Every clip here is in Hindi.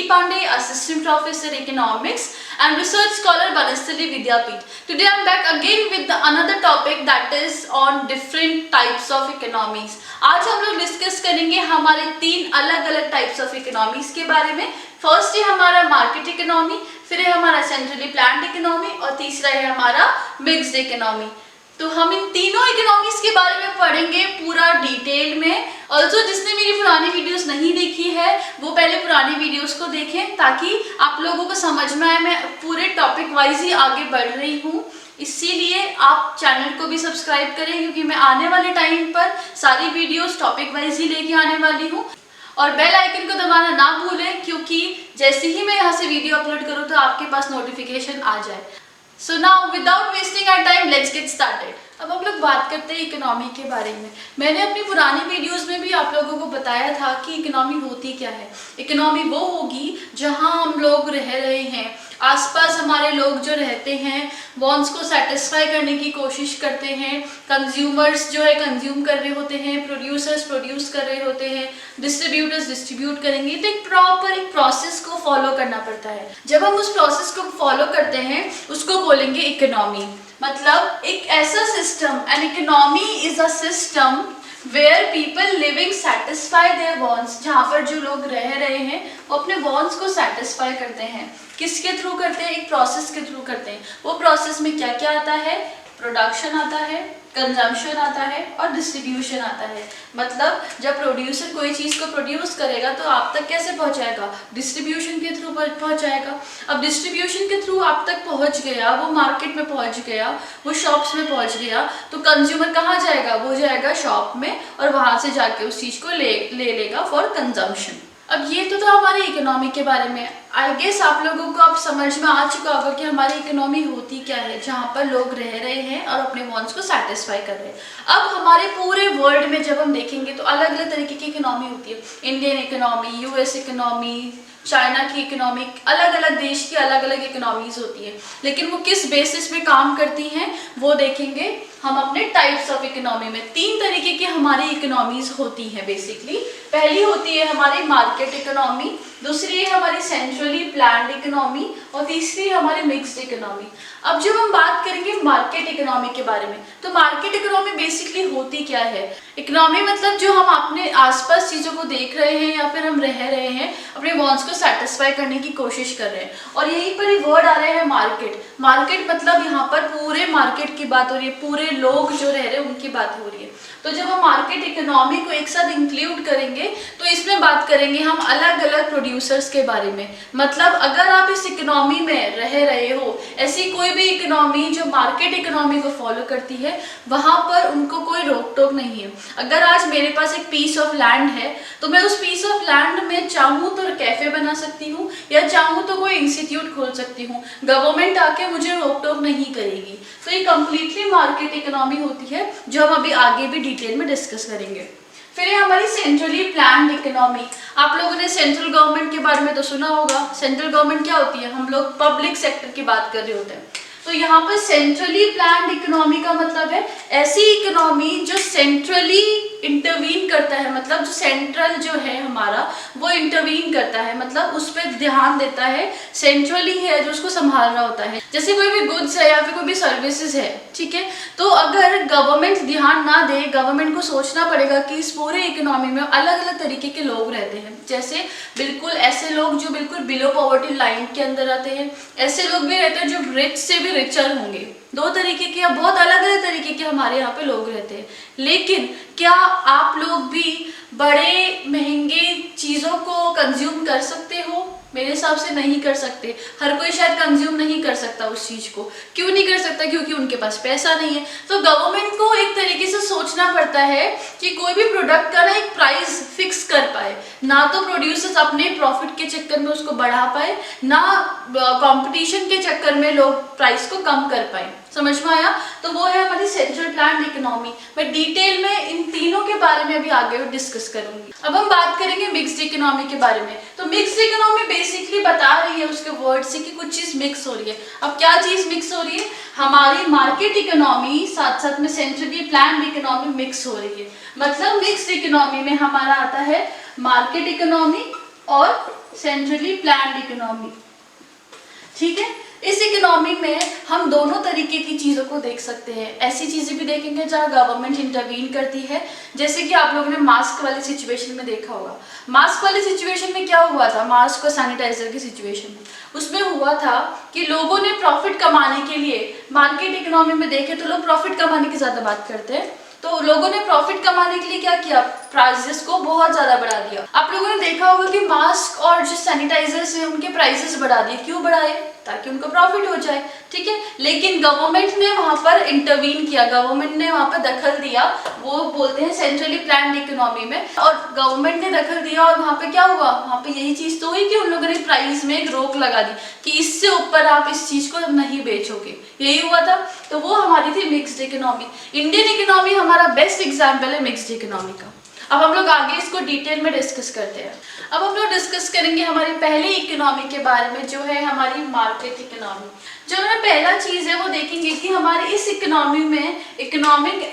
Pandey, Assistant Professor Economics and Research Scholar, Banastali Vidyapeeth. Today I am back again with another topic that is on different types of economies. आज हम लोग डिस्कस करेंगे हमारे तीन अलग अलग टाइप्स ऑफ इकोनॉमीज के बारे में. फर्स्ट है हमारा मार्केट इकोनॉमी, फिर है हमारा सेंट्रली प्लान्ड इकोनॉमी और तीसरा है हमारा मिक्स्ड इकोनॉमी. तो हम इन तीनों इकोनॉमीज के बारे में पढ़ेंगे पूरा डिटेल में. ऑल्सो जिसने मेरी पुरानी वीडियोस नहीं देखी है वो पहले पुरानी वीडियोस को देखें ताकि आप लोगों को समझ में आए. मैं पूरे टॉपिक वाइज ही आगे बढ़ रही हूँ, इसीलिए आप चैनल को भी सब्सक्राइब करें क्योंकि मैं आने वाले टाइम पर सारी वीडियोस टॉपिक वाइज ही लेके आने वाली हूँ. और बेल आइकन को दबाना ना भूलें क्योंकि जैसे ही मैं यहाँ से वीडियो अपलोड करूँ तो आपके पास नोटिफिकेशन आ जाए. So now without wasting our time, let's get started. अब हम लोग बात करते हैं इकोनॉमी के बारे में. मैंने अपनी पुरानी वीडियोस में भी आप लोगों को बताया था कि इकोनॉमी होती क्या है. इकोनॉमी वो होगी जहां हम लोग रह रहे हैं, आसपास हमारे लोग जो रहते हैं वॉन्ट्स को सेटिस्फाई करने की कोशिश करते हैं, कंज्यूमर्स जो है कंज्यूम कर रहे होते हैं, प्रोड्यूसर्स प्रोड्यूस कर रहे होते हैं, डिस्ट्रीब्यूटर्स डिस्ट्रीब्यूट करेंगे. तो एक प्रॉपर एक प्रोसेस को फॉलो करना पड़ता है. जब हम उस प्रोसेस को फॉलो करते हैं उसको बोलेंगे इकोनॉमी. मतलब एक ऐसा system, an economy is a system where people living satisfy their wants. जहाँ पर जो लोग रह रहे हैं वो अपने वॉन्ट्स को सेटिस्फाई करते हैं. किसके थ्रू करते हैं? एक प्रोसेस के थ्रू करते हैं. वो प्रोसेस में क्या क्या आता है? प्रोडक्शन आता है, कंजम्पशन आता है और डिस्ट्रीब्यूशन आता है. मतलब जब प्रोड्यूसर कोई चीज़ को प्रोड्यूस करेगा तो आप तक कैसे पहुंचाएगा? डिस्ट्रीब्यूशन के थ्रू पहुंचाएगा. अब डिस्ट्रीब्यूशन के थ्रू आप तक पहुंच गया, वो मार्केट में पहुंच गया, वो शॉप्स में पहुंच गया, तो कंज्यूमर कहाँ जाएगा? वो जाएगा शॉप में और वहाँ से जाके उस चीज़ को ले लेगा फॉर कंजम्पशन. अब ये तो था हमारी इकोनॉमी के बारे में. आई गेस आप लोगों को अब समझ में आ चुका होगा कि हमारी इकोनॉमी होती क्या है, जहाँ पर लोग रह रहे हैं और अपने वॉन्ट्स को सेटिस्फाई कर रहे हैं. अब हमारे पूरे वर्ल्ड में जब हम देखेंगे तो अलग अलग तरीके की इकोनॉमी होती है. Indian economy, US economy, China की इकोनॉमी, अलग अलग देश की अलग अलग इकोनॉमीज होती है. लेकिन वो किस बेसिस पे काम करती हैं वो देखेंगे हम अपने टाइप्स ऑफ इकोनॉमी में. तीन तरीके की हमारी इकोनॉमीज होती हैं बेसिकली. पहली होती है हमारी मार्केट इकोनॉमी, दूसरी है हमारी सेंट्रली प्लान्ड इकोनॉमी और तीसरी है हमारी मिक्स्ड इकोनॉमी. अब जब हम बात करेंगे मार्केट इकोनॉमी के बारे में तो मार्केट इकोनॉमी बेसिकली होती क्या है? इकोनॉमी मतलब जो हम अपने आसपास चीज़ों को देख रहे हैं या फिर हम रह रहे हैं, अपने वॉन्ट्स को सेटिस्फाई करने की कोशिश कर रहे हैं. और यहीं पर ही वर्ड आ रहे हैं मार्केट. मार्केट मतलब यहाँ पर पूरे मार्केट की बात हो रही है, पूरे लोग जो रह रहे हैं उनकी बात हो रही है. तो जब हम मार्केट इकोनॉमी को एक साथ इंक्लूड करेंगे तो इसमें बात करेंगे हम अलग अलग प्रोड्यूसर्स के बारे में. मतलब अगर आप इस इकोनॉमी में रह रहे हो, ऐसी कोई भी इकोनॉमी जो मार्केट इकोनॉमी को फॉलो करती है वहाँ पर उनको कोई रोक टोक नहीं है. अगर आज मेरे पास एक पीस ऑफ लैंड है तो मैं उस पीस ऑफ लैंड में चाहूँ तो कैफे बना सकती हूँ या चाहूँ तो कोई इंस्टीट्यूट खोल सकती हूँ. गवर्नमेंट आके मुझे रोक टोक नहीं करेगी. तो ये कम्प्लीटली मार्केट इकोनॉमी होती है जो हम अभी आगे भी डिटेल में डिस्कस करेंगे. फिर है हमारी सेंट्रली प्लान्ड इकोनॉमी. आप लोगों ने सेंट्रल गवर्नमेंट के बारे में तो सुना होगा. सेंट्रल गवर्नमेंट क्या होती है? हम लोग पब्लिक सेक्टर की बात कर रहे होते हैं. तो यहाँ पर सेंट्रली प्लान्ड इकोनॉमी का मतलब है ऐसी इकोनॉमी जो सेंट्रली इंटरवीन करता है. मतलब जो सेंट्रल जो है हमारा वो इंटरवीन करता है, मतलब उस पर ध्यान देता है, सेंट्रली है जो उसको संभाल रहा होता है. जैसे कोई भी गुड्स है या फिर कोई भी सर्विसेज है, ठीक है, तो अगर गवर्नमेंट ध्यान ना दे, गवर्नमेंट को सोचना पड़ेगा कि इस पूरे इकोनॉमी में अलग अलग तरीके के लोग रहते हैं. जैसे बिल्कुल ऐसे लोग जो बिल्कुल बिलो पॉवर्टी लाइन के अंदर रहते हैं, ऐसे लोग भी रहते हैं जो रिच से भी रिचर होंगे. दो तरीके के या बहुत अलग अलग तरीके के हमारे यहाँ पे लोग रहते हैं. लेकिन क्या आप लोग भी बड़े महंगे चीज़ों को कंज्यूम कर सकते हो? मेरे हिसाब से नहीं कर सकते. हर कोई शायद कंज्यूम नहीं कर सकता उस चीज़ को. क्यों नहीं कर सकता? क्योंकि उनके पास पैसा नहीं है. तो गवर्नमेंट को एक तरीके से सोचना पड़ता है कि कोई भी प्रोडक्ट का ना एक प्राइस फिक्स कर पाए. ना तो प्रोड्यूसर्स अपने प्रॉफिट के चक्कर में उसको बढ़ा पाए, ना कंपटीशन के चक्कर में लोग प्राइस को कम कर पाए. समझ में आया? तो वो है हमारी सेंट्रल प्लान्ड इकोनॉमी. मैं डिटेल में इन तीनों के बारे में अभी आगे डिस्कस करूंगी. अब हम बात करेंगे मिक्स्ड इकोनॉमी के बारे में. तो मिक्स्ड इकोनॉमी बेसिकली बता रही है उसके वर्ड से कि कुछ चीज मिक्स हो रही है. अब क्या चीज मिक्स हो रही है? हमारी मार्केट इकोनॉमी साथ साथ में सेंट्रली प्लान्ड इकोनॉमी मिक्स हो रही है. मतलब मिक्स्ड इकोनॉमी में हमारा आता है मार्केट इकोनॉमी और सेंट्रली प्लान्ड इकोनॉमी। ठीक है, इस इकोनॉमी में हम दोनों तरीके की चीज़ों को देख सकते हैं। ऐसी चीज़ें भी देखेंगे जहाँ गवर्नमेंट इंटरवीन करती है, जैसे कि आप लोगों ने मास्क वाली सिचुएशन में देखा होगा। मास्क वाली सिचुएशन में क्या हुआ था, मास्क और सैनिटाइजर की सिचुएशन में, उसमें हुआ था कि लोगों ने प्रॉफिट कमाने के लिए, मार्केट इकोनॉमी में देखें तो लोग प्रॉफिट कमाने की ज़्यादा बात करते हैं, तो लोगों ने प्रॉफिट कमाने के लिए क्या किया, प्राइसेस को बहुत ज़्यादा बढ़ा दिया। आप लोगों ने देखा होगा कि मास्क और जो सैनिटाइजर्स हैं उनके प्राइसेस बढ़ा दिए। क्यों बढ़ाए, ताकि उनको प्रॉफिट हो जाए। ठीक है, लेकिन गवर्नमेंट ने वहाँ पर इंटरवीन किया, गवर्नमेंट ने वहाँ पर दखल दिया, वो बोलते हैं सेंट्रली प्लान्ड इकोनॉमी में, और गवर्नमेंट ने दखल दिया और वहाँ पे क्या हुआ, वहाँ पे यही चीज़ तो हुई कि उन लोगों ने प्राइस में एक रोक लगा दी कि इससे ऊपर आप इस चीज़ को नहीं बेचोगे, यही हुआ था। तो वो हमारी थी मिक्स्ड इकोनॉमी। इंडियन इकोनॉमी हमारा बेस्ट एग्जाम्पल है मिक्स्ड इकोनॉमी का। अब हम लोग आगे इसको डिटेल में डिस्कस करते हैं। अब हम लोग डिस्कस करेंगे हमारी पहली इकोनॉमी के बारे में, जो है हमारी मार्केट इकोनॉमी। जो हमारा पहला चीज है वो देखेंगे कि हमारे इस इकोनॉमी में economic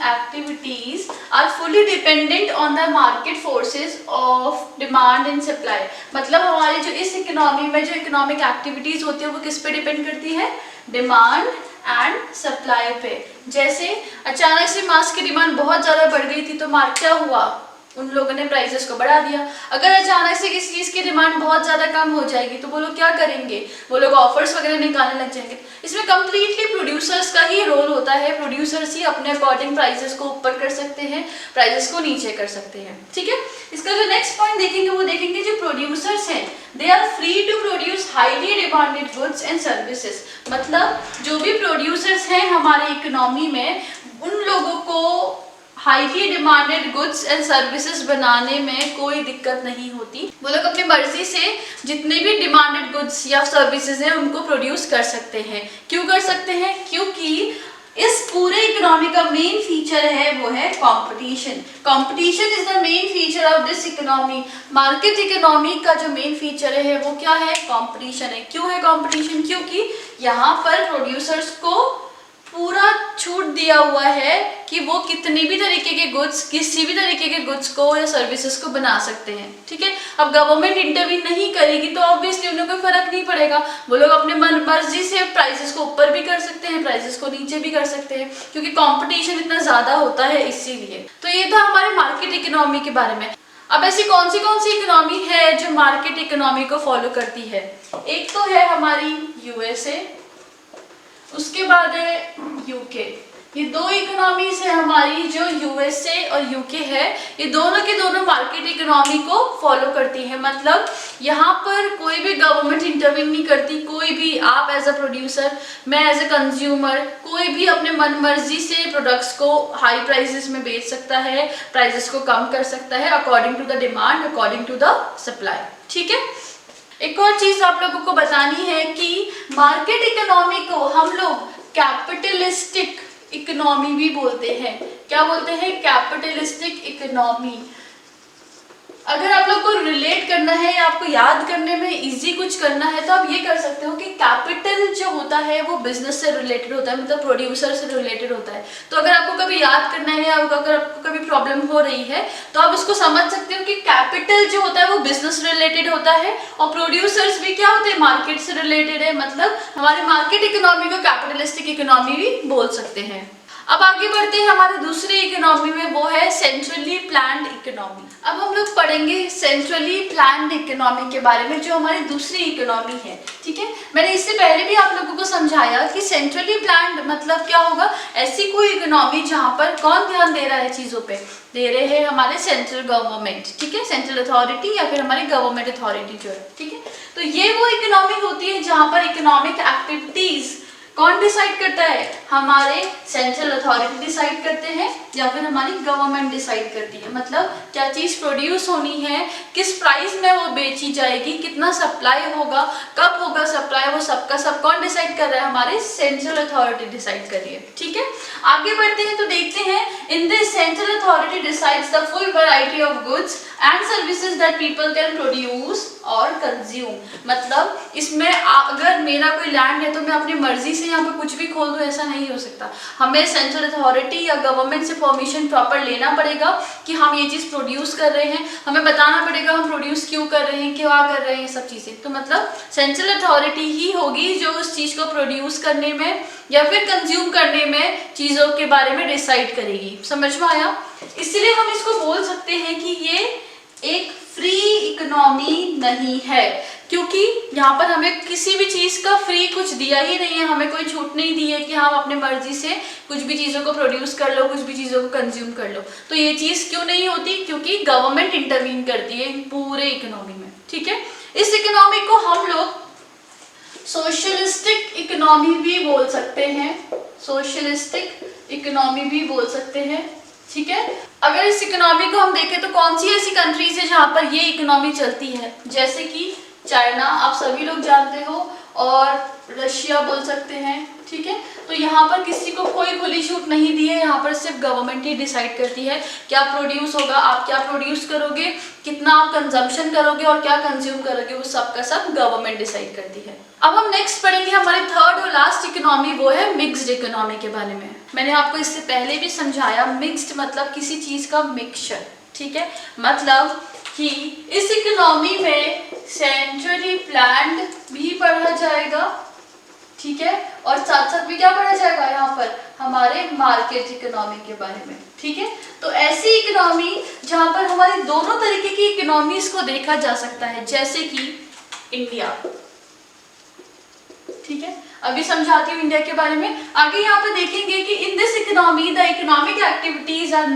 activities are fully dependent on the market forces of demand and supply. मतलब हमारी जो इस इकोनॉमी में जो इकोनॉमिक एक्टिविटीज होती है वो किस पे डिपेंड करती है, डिमांड एंड सप्लाई पे। जैसे अचानक से मास्क की डिमांड बहुत ज़्यादा बढ़ गई थी तो क्या हुआ, उन लोगों ने प्राइसेस को बढ़ा दिया। अगर अचानक से किसी चीज़ की डिमांड बहुत ज़्यादा कम हो जाएगी तो वो लोग क्या करेंगे, वो लोग ऑफर्स वगैरह निकालने लग जाएंगे। इसमें कम्प्लीटली प्रोड्यूसर्स का ही रोल होता है। प्रोड्यूसर्स ही अपने अकॉर्डिंग प्राइसेस को ऊपर कर सकते हैं, प्राइसेस को नीचे कर सकते हैं। ठीक है, इसका जो नेक्स्ट पॉइंट देखेंगे वो देखेंगे जो प्रोड्यूसर्स हैं they are free to produce highly demanded goods and services. मतलब जो भी प्रोड्यूसर्स हैं हमारे इकोनॉमी में, उन लोगों को highly demanded goods and services बनाने में कोई दिक्कत नहीं होती। वो लोग अपनी मर्जी से जितने भी डिमांडेड गुड्स या सर्विसेज हैं उनको प्रोड्यूस कर सकते हैं। क्यों कर सकते हैं, क्योंकि इस पूरे इकोनॉमी का मेन फीचर है वो है competition. Competition is the main feature of this economy. Market economy का जो मेन फीचर है वो क्या है, कंपटीशन है। क्यों है कंपटीशन, क्योंकि यहाँ पर प्रोड्यूसर्स को पूरा छूट दिया हुआ है कि वो कितनी भी तरीके के गुड्स, किसी भी तरीके के गुड्स को या सर्विसेज को बना सकते हैं। ठीक है, अब गवर्नमेंट इंटरवीन नहीं करेगी तो ऑब्वियसली उन्हें कोई फर्क नहीं पड़ेगा। वो लोग अपने मर्जी से प्राइसेस को ऊपर भी कर सकते हैं, प्राइसेस को नीचे भी कर सकते हैं, क्योंकि कंपटीशन इतना ज्यादा होता है इसीलिए। तो ये था हमारे मार्केट इकोनॉमी के बारे में। अब ऐसी कौन सी इकोनॉमी है जो मार्केट इकोनॉमी को फॉलो करती है। एक तो है हमारी यूएसए, उसके बाद है यूके। ये दो इकोनॉमीज है हमारी, जो यूएसए और यूके है, ये दोनों के दोनों मार्केट इकोनॉमी को फॉलो करती है। मतलब यहाँ पर कोई भी गवर्नमेंट इंटरवीन नहीं करती। कोई भी, आप एज अ प्रोड्यूसर, मैं एज अ कंज्यूमर, कोई भी अपने मन मर्जी से प्रोडक्ट्स को हाई प्राइसेस में बेच सकता है, प्राइसेस को कम कर सकता है according to the demand, according to the supply. ठीक है, एक और चीज आप लोगों को बतानी है कि मार्केट इकोनॉमी को हम लोग कैपिटलिस्टिक इकोनॉमी भी बोलते हैं। क्या बोलते हैं, कैपिटलिस्टिक इकोनॉमी। अगर आप लोग को रिलेट करना है या आपको याद करने में इजी कुछ करना है तो आप ये कर सकते हो कि कैपिटल जो होता है वो बिजनेस से रिलेटेड होता है, मतलब प्रोड्यूसर से रिलेटेड होता है। तो अगर आपको कभी याद करना है या अगर आपको कभी प्रॉब्लम हो रही है तो आप उसको समझ सकते हो कि कैपिटल जो होता है वो बिजनेस रिलेटेड होता है और प्रोड्यूसर्स भी क्या होते हैं, मार्केट से रिलेटेड है। मतलब हमारे मार्केट इकोनॉमी को कैपिटलिस्टिक इकोनॉमी भी बोल सकते हैं। अब आगे बढ़ते हैं हमारे दूसरे इकोनॉमी में, वो है सेंट्रली प्लान्ड इकोनॉमी। अब हम लोग पढ़ेंगे सेंट्रली प्लान्ड इकोनॉमी के बारे में, जो हमारी दूसरी इकोनॉमी है। ठीक है, मैंने इससे पहले भी आप लोगों को समझाया कि सेंट्रली प्लान्ड मतलब क्या होगा, ऐसी कोई इकोनॉमी जहाँ पर कौन ध्यान दे रहा है चीज़ों पे, दे रहे हैं हमारे सेंट्रल गवर्नमेंट। ठीक है, सेंट्रल अथॉरिटी या फिर हमारी गवर्नमेंट अथॉरिटी जो है। ठीक है, तो ये वो इकोनॉमी होती है जहाँ पर इकोनॉमिक एक्टिविटीज कौन डिसाइड करता है, हमारे सेंट्रल अथॉरिटी डिसाइड करते हैं या फिर हमारी गवर्नमेंट डिसाइड करती है। मतलब क्या चीज़ प्रोड्यूस होनी है, किस प्राइस में वो बेची जाएगी, कितना सप्लाई होगा, कब होगा सप्लाई, वो सबका सब कौन डिसाइड कर रहा है, हमारे सेंट्रल अथॉरिटी डिसाइड कर रही है। ठीक है, आगे बढ़ते हैं तो देखते हैं in this central authority decides the full variety of goods and services that people can produce और कंज्यूम। मतलब इसमें अगर मेरा कोई लैंड है तो मैं अपनी मर्जी से यहाँ पे कुछ भी खोल दूँ, ऐसा नहीं हो सकता। हमें सेंट्रल अथॉरिटी या गवर्नमेंट से परमिशन प्रॉपर लेना पड़ेगा कि हम ये चीज़ प्रोड्यूस कर रहे हैं, हमें बताना पड़ेगा हम प्रोड्यूस क्यों कर रहे हैं, क्या कर रहे हैं, ये सब चीज़ें। तो मतलब सेंट्रल अथॉरिटी ही होगी जो उस चीज़ को प्रोड्यूस करने में या फिर कंज्यूम करने में चीज़ों के बारे में डिसाइड करेगी। समझ में आया? इसलिए हम इसको बोल सकते हैं कि ये एक फ्री इकोनॉमी नहीं है, क्योंकि यहाँ पर हमें किसी भी चीज़ का फ्री कुछ दिया ही नहीं है, हमें कोई छूट नहीं दी है कि हम अपने मर्जी से कुछ भी चीज़ों को प्रोड्यूस कर लो, कुछ भी चीज़ों को कंज्यूम कर लो। तो ये चीज़ क्यों नहीं होती? क्योंकि गवर्नमेंट इंटरवीन करती है पूरे इकोनॉमी में। ठीक है, इस इकोनॉमी को हम लोग सोशलिस्टिक इकोनॉमी भी बोल सकते हैं, सोशलिस्टिक इकोनॉमी भी बोल सकते हैं। ठीक है, अगर इस इकोनॉमी को हम देखें तो कौन सी ऐसी कंट्रीज है जहाँ पर ये इकोनॉमी चलती है? जैसे कि चाइना, आप सभी लोग जानते हो, और रशिया बोल सकते हैं। ठीक है, तो यहाँ पर किसी को कोई खुली छूट नहीं दी है, यहाँ पर सिर्फ गवर्नमेंट ही डिसाइड करती है क्या प्रोड्यूस होगा, आप क्या प्रोड्यूस करोगे, कितना आप कंजम्पशन करोगे और क्या कंज्यूम करोगे, वो सब का सब गवर्नमेंट डिसाइड करती है। अब हम नेक्स्ट पढ़ेंगे हमारी थर्ड और लास्ट इकोनॉमी, वो है मिक्स्ड इकोनॉमी के बारे में। मैंने आपको इससे पहले भी समझाया, मिक्स्ड मतलब किसी चीज का मिक्सचर। ठीक है, मतलब कि इस इकोनॉमी में सेंट्रली प्लान्ड भी पढ़ा जाएगा। ठीक है, और साथ साथ भी क्या पढ़ा जाएगा यहाँ पर, हमारे मार्केट इकोनॉमी के बारे में। ठीक है, तो ऐसी इकोनॉमी जहाँ पर हमारी दोनों तरीके की इकोनॉमीज को देखा जा सकता है, जैसे कि इंडिया। ठीक है, अभी समझाती हूँ इंडिया के बारे में। आगे यहाँ पे देखेंगे कि in this economy the economic activities are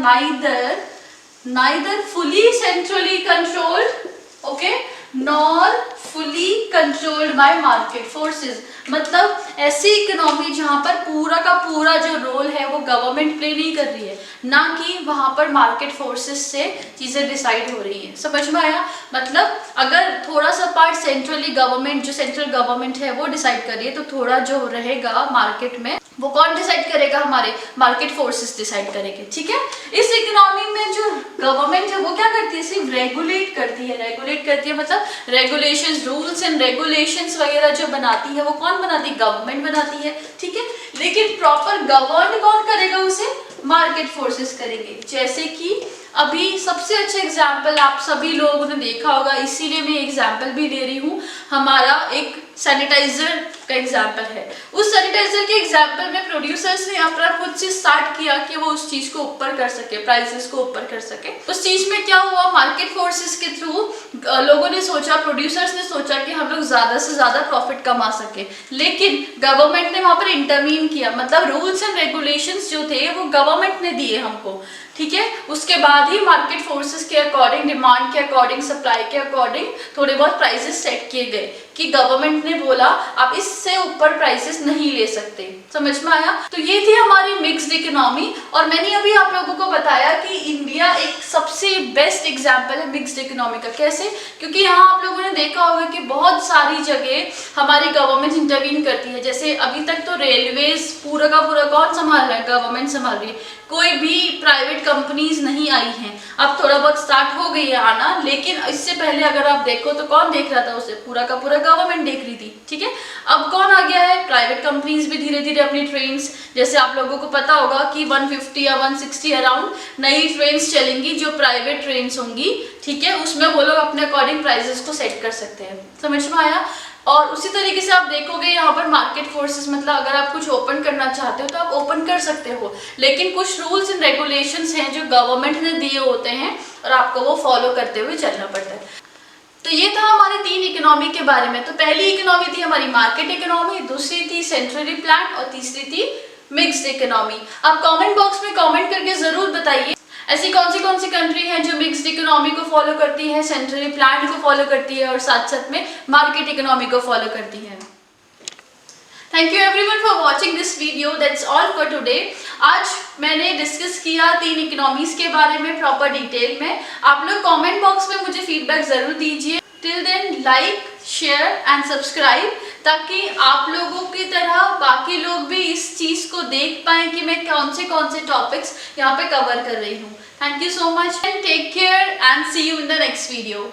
neither fully centrally controlled, okay, nor fully controlled by market forces. मतलब ऐसी इकोनॉमी जहाँ पर पूरा का पूरा जो रोल है वो गवर्नमेंट प्ले नहीं कर रही है, ना कि वहाँ पर मार्केट फोर्सेस से चीज़ें डिसाइड हो रही हैं। समझ में आया? मतलब अगर थोड़ा सा पार्ट सेंट्रली गवर्नमेंट, जो सेंट्रल गवर्नमेंट है वो डिसाइड कर रही है, तो थोड़ा जो रहेगा मार्केट में वो कौन डिसाइड करेगा? हमारे मार्केट फोर्सेस डिसाइड करेंगे। ठीक है, इस इकोनॉमी में जो गवर्नमेंट है वो क्या करती है? सिर्फ रेगुलेट करती है। रेगुलेट करती है मतलब रेगुलेशंस, रूल्स एंड रेगुलेशंस वगैरह जो बनाती है वो कौन बनाती है? गवर्नमेंट बनाती है। ठीक है, लेकिन प्रॉपर गवर्न कौन करेगा उसे? मार्केट फोर्सेस करेंगे। जैसे कि अभी सबसे अच्छा एग्जाम्पल आप सभी लोगों ने देखा होगा, इसीलिए मैं एग्जाम्पल भी दे रही हूँ, हमारा एक सैनिटाइजर का एग्जाम्पल है। उस सैनिटाइजर के एग्जाम्पल में प्रोड्यूसर्स ने अपना खुद से स्टार्ट किया कि वो उस चीज को ऊपर कर सके, प्राइसेस को ऊपर कर सके। उस चीज में क्या हुआ? मार्केट फोर्सेस के थ्रू लोगों ने सोचा, प्रोड्यूसर्स ने सोचा कि हम लोग ज्यादा से ज्यादा प्रॉफिट कमा सके, लेकिन गवर्नमेंट ने वहां पर इंटरवीन किया। मतलब रूल्स एंड रेगुलेशंस जो थे वो गवर्नमेंट ने दिए हमको। ठीक है, उसके बाद ही मार्केट फोर्सेस के अकॉर्डिंग, डिमांड के अकॉर्डिंग, सप्लाई के अकॉर्डिंग थोड़े बहुत प्राइसेस सेट किए गए कि गवर्नमेंट ने बोला आप इससे ऊपर प्राइसेस नहीं ले सकते। समझ में आया? तो ये थी हमारी मिक्स्ड इकोनॉमी, और मैंने अभी आप लोगों को बताया कि इंडिया एक सबसे बेस्ट एग्जाम्पल है मिक्स्ड इकोनॉमी का। कैसे? क्योंकि यहाँ आप लोगों ने देखा होगा कि बहुत सारी जगह हमारी गवर्नमेंट इंटरवीन करती है। जैसे अभी तक तो रेलवेज पूरा का पूरा कौन संभाल रहा है? गवर्नमेंट संभाल रही है। कोई भी प्राइवेट कंपनीज नहीं आई हैं, अब थोड़ा बहुत स्टार्ट हो गई है आना, लेकिन इससे पहले अगर आप देखो तो कौन देख रहा था उसे? पूरा का पूरा गवर्नमेंट देख रही थी। ठीक है, अब कौन आ गया है? प्राइवेट कंपनीज भी धीरे धीरे अपनी ट्रेन्स, जैसे आप लोगों को पता होगा कि 150 या 160 अराउंड नई ट्रेन्स चलेंगी जो प्राइवेट ट्रेन्स होंगी। ठीक है, उसमें वो लोग अपने अकॉर्डिंग प्राइसेस को सेट कर सकते हैं। समझ में आया? और उसी तरीके से आप देखोगे यहाँ पर मार्केट फोर्सेस, मतलब अगर आप कुछ ओपन करना चाहते हो तो आप ओपन कर सकते हो, लेकिन कुछ रूल्स एंड रेगुलेशंस हैं जो गवर्नमेंट ने दिए होते हैं और आपको वो फॉलो करते हुए चलना पड़ता है। तो ये था हमारे 3 इकोनॉमी के बारे में। तो पहली इकोनॉमी थी हमारी मार्केट इकोनॉमी, दूसरी थी सेंट्रली प्लान्ड और तीसरी थी मिक्स्ड इकोनॉमी। आप कमेंट बॉक्स में कमेंट करके जरूर बताइए ऐसी कौन सी कंट्री हैं जो मिक्स्ड इकोनॉमी को फॉलो करती है, सेंट्रली प्लान्ड को फॉलो करती है और साथ साथ में मार्केट इकोनॉमी को फॉलो करती है। Thank you everyone for watching this video. That's all for today. आज मैंने डिस्कस किया 3 इकोनॉमीज के बारे में प्रॉपर डिटेल में। आप लोग कमेंट बॉक्स में मुझे फीडबैक जरूर दीजिए। Till then like, share and subscribe, ताकि आप लोगों की तरह बाकी लोग भी इस चीज को देख पाए कि मैं कौन से टॉपिक्स यहाँ पे कवर कर रही हूँ। Thank you so much and take care and see you in the next video.